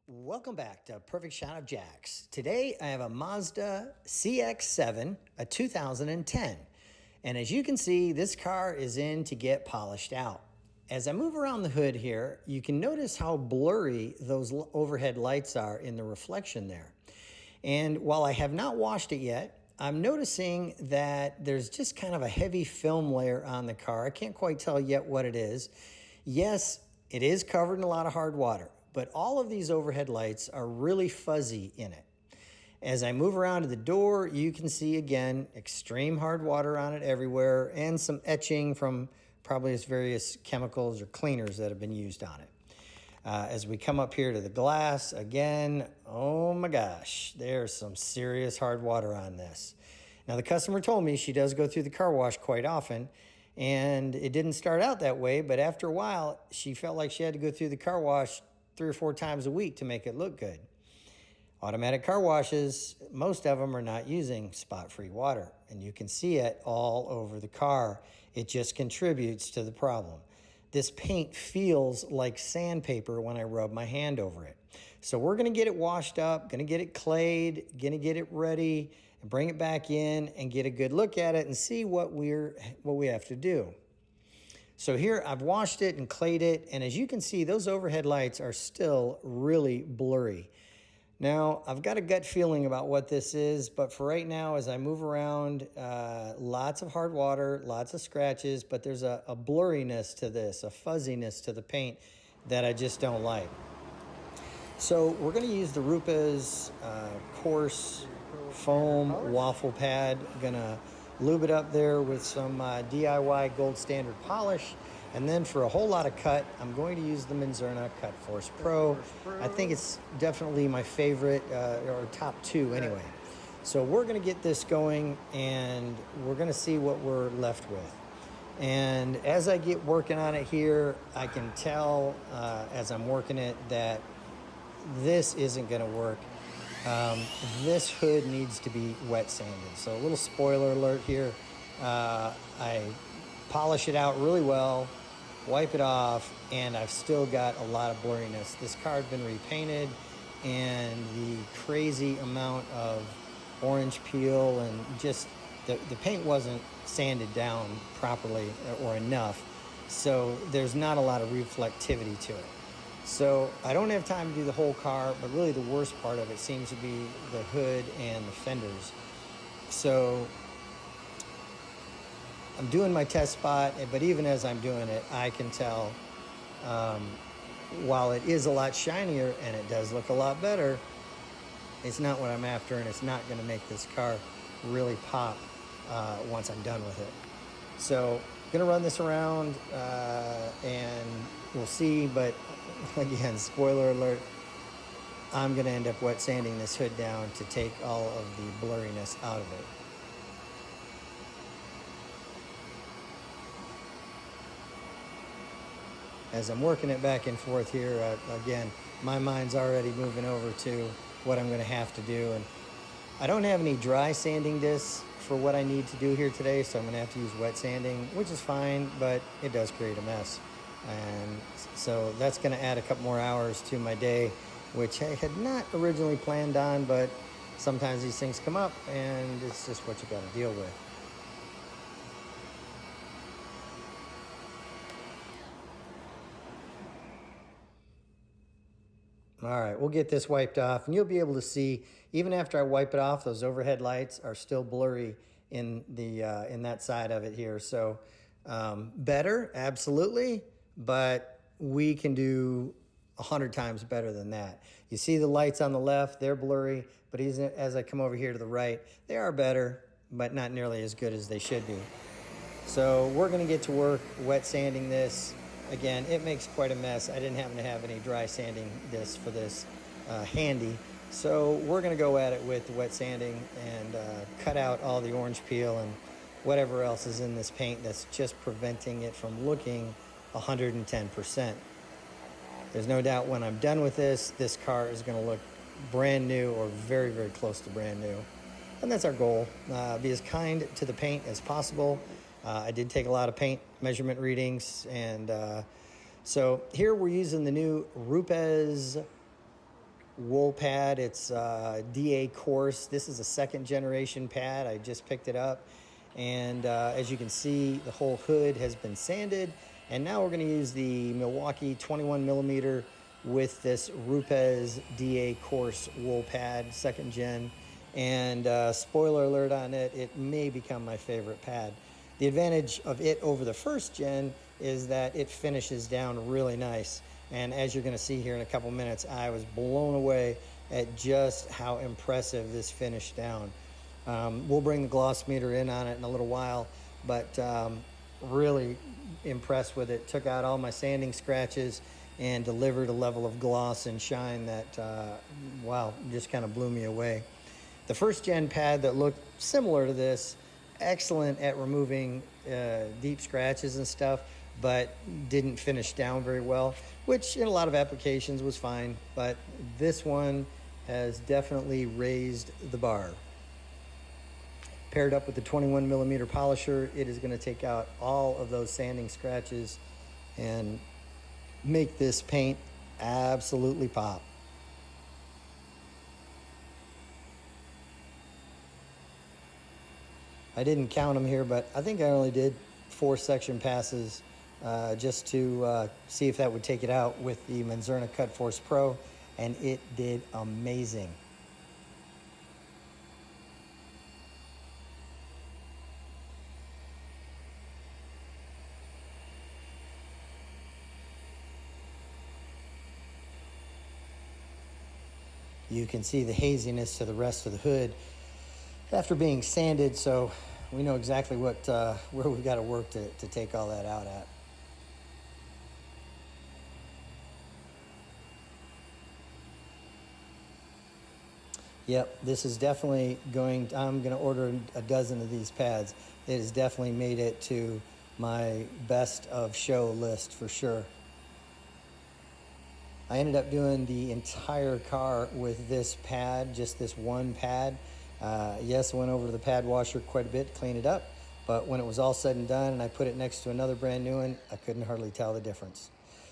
Welcome back to Perfect Shot of Jacks. Today I have a Mazda CX7, a 2010. And as you can see, this car is in to get polished out. As I move around the hood here, you can notice how blurry those overhead lights are in the reflection there. And while I have not washed it yet, I'm noticing that there's just kind of a heavy film layer on the car. I can't quite tell yet what it is. Yes, it is covered in a lot of hard water, but all of these overhead lights are really fuzzy in it. As I move around to the door, you can see again, extreme hard water on it everywhere and some etching from probably its various chemicals or cleaners that have been used on it. As we come up here to the glass, again, oh my gosh, there's some serious hard water on this. Now the customer told me she does go through the car wash quite often, and it didn't start out that way, but after a while, she felt like she had to go through the car wash 3 or 4 times a week to make it look good. Automatic car washes, most of them are not using spot-free water, and you can see it all over the car. It just contributes to the problem. This paint feels like sandpaper when I rub my hand over it. So we're gonna get it washed up, gonna get it clayed, gonna get it ready, and bring it back in and get a good look at it and see what we have to do. So here I've washed it and clayed it, and as you can see, those overhead lights are still really blurry. Now, I've got a gut feeling about what this is, but for right now, as I move around, lots of hard water, lots of scratches, but there's a blurriness to this, a fuzziness to the paint that I just don't like. So we're going to use the Rupes Coarse foam waffle pad. Going to lube it up there with some DIY gold standard polish. And then for a whole lot of cut, I'm going to use the Mazda Cut Force Pro. I think it's definitely my favorite, or top 2 anyway. So we're gonna get this going and we're gonna see what we're left with. And as I get working on it here, I can tell as I'm working it that this isn't gonna work. This hood needs to be wet sanded. So a little spoiler alert here. I polish it out really well, wipe it off, and I've still got a lot of blurriness. This car had been repainted, and the crazy amount of orange peel and just the paint wasn't sanded down properly or enough, so there's not a lot of reflectivity to it. So I don't have time to do the whole car, but really the worst part of it seems to be the hood and the fenders. So I'm doing my test spot, but even as I'm doing it, I can tell while it is a lot shinier and it does look a lot better, it's not what I'm after, and it's not going to make this car really pop once I'm done with it. So I'm going to run this around and we'll see, but again, spoiler alert, I'm going to end up wet sanding this hood down to take all of the blurriness out of it. As I'm working it back and forth here, again, my mind's already moving over to what I'm going to have to do. And I don't have any dry sanding discs for what I need to do here today, so I'm going to have to use wet sanding, which is fine, but it does create a mess. And so that's going to add a couple more hours to my day, which I had not originally planned on, but sometimes these things come up, and it's just what you got to deal with. All right, we'll get this wiped off, and you'll be able to see, even after I wipe it off, those overhead lights are still blurry in the in that side of it here. So better, absolutely, but we can do 100 times better than that. You see the lights on the left, they're blurry, but as I come over here to the right, they are better, but not nearly as good as they should be. So we're gonna get to work wet sanding this. Again, it makes quite a mess. I didn't happen to have any dry sanding discs for this handy. So we're gonna go at it with the wet sanding and cut out all the orange peel and whatever else is in this paint that's just preventing it from looking 110%. There's no doubt when I'm done with this car is gonna look brand new or very, very close to brand new. And that's our goal, be as kind to the paint as possible. I did take a lot of paint measurement readings, and so here we're using the new Rupes wool pad. It's DA Coarse. This is a second generation pad. I just picked it up. And as you can see, the whole hood has been sanded. And now we're going to use the Milwaukee 21 millimeter with this Rupes DA Coarse wool pad, second gen. And spoiler alert on it, it may become my favorite pad. The advantage of it over the first gen is that it finishes down really nice. And as you're going to see here in a couple minutes, I was blown away at just how impressive this finished down. We'll bring the gloss meter in on it in a little while, but really impressed with it. Took out all my sanding scratches and delivered a level of gloss and shine that, wow, just kind of blew me away. The first gen pad that looked similar to this, excellent at removing deep scratches and stuff, but didn't finish down very well, which in a lot of applications was fine, but this one has definitely raised the bar. Paired up with the 21 millimeter polisher, it is going to take out all of those sanding scratches and make this paint absolutely pop. I didn't count them here, but I think I only did 4 section passes just to see if that would take it out with the Mazda Cut Force Pro, and it did amazing. You can see the haziness to the rest of the hood after being sanded, so we know exactly what where we've got to work to take all that out at. Yep, this is definitely I'm going to order a dozen of these pads. It has definitely made it to my best of show list for sure. I ended up doing the entire car with this pad, just this one pad. Yes, I went over to the pad washer quite a bit to clean it up, but when it was all said and done and I put it next to another brand new one, I couldn't hardly tell the difference.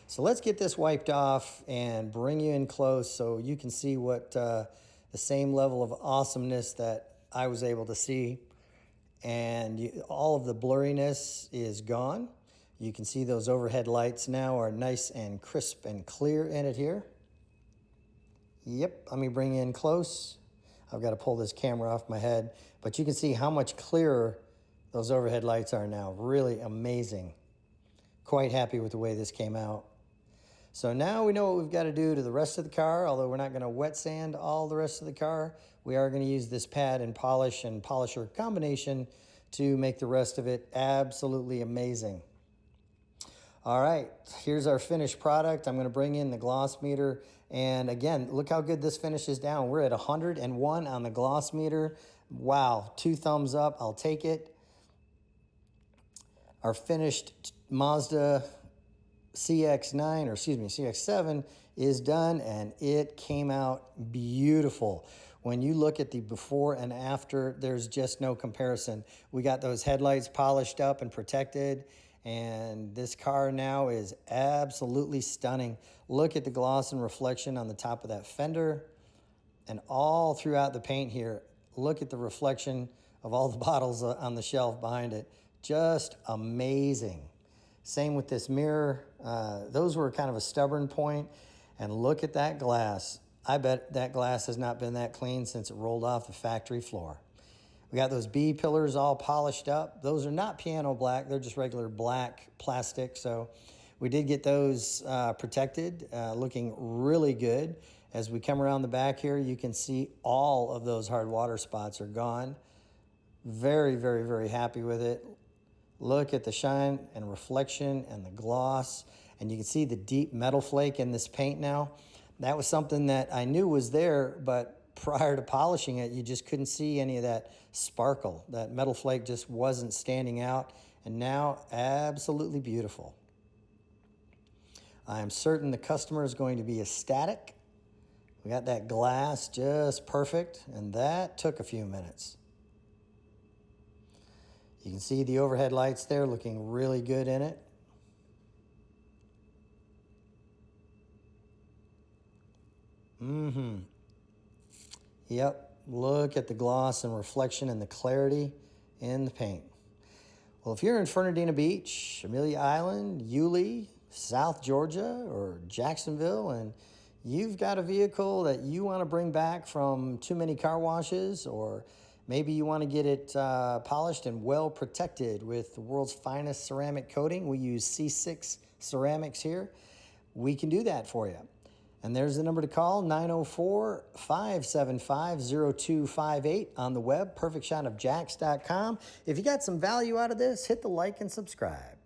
So let's get this wiped off and bring you in close so you can see what the same level of awesomeness that I was able to see. And all of the blurriness is gone. You can see those overhead lights now are nice and crisp and clear in it here. Yep, let me bring you in close. I've got to pull this camera off my head, but you can see how much clearer those overhead lights are now. Really amazing. Quite happy with the way this came out. So now we know what we've got to do to the rest of the car, although we're not going to wet sand all the rest of the car. We are going to use this pad and polish and polisher combination to make the rest of it absolutely amazing. All right, here's our finished product. I'm going to bring in the gloss meter. And again, look how good this finishes down. We're at 101 on the gloss meter. Wow, 2 thumbs up. I'll take it. Our finished Mazda CX9, or excuse me, CX7 is done, and it came out beautiful. When you look at the before and after, there's just no comparison. We got those headlights polished up and protected, and this car now is absolutely stunning. Look at the gloss and reflection on the top of that fender and all throughout the paint here. Look at the reflection of all the bottles on the shelf behind it. Just amazing. Same with this mirror. Those were kind of a stubborn point. And look at that glass. I bet that glass has not been that clean since it rolled off the factory floor. We got those B pillars all polished up. Those are not piano black. They're just regular black plastic. So we did get those protected, looking really good. As we come around the back here, you can see all of those hard water spots are gone. Very, very, very happy with it. Look at the shine and reflection and the gloss. And you can see the deep metal flake in this paint now. That was something that I knew was there, but prior to polishing it, you just couldn't see any of that sparkle. That metal flake just wasn't standing out. And now, absolutely beautiful. I am certain the customer is going to be ecstatic. We got that glass just perfect, and that took a few minutes. You can see the overhead lights there looking really good in it. Yep, look at the gloss and reflection and the clarity in the paint. Well, if you're in Fernandina Beach, Amelia Island, Yulee, South Georgia, or Jacksonville, and you've got a vehicle that you want to bring back from too many car washes, or maybe you want to get it polished and well protected with the world's finest ceramic coating. We use C6 ceramics here. We can do that for you. And there's the number to call, 904-575-0258 on the web, perfectshotofjacks.com. If you got some value out of this, hit the like and subscribe.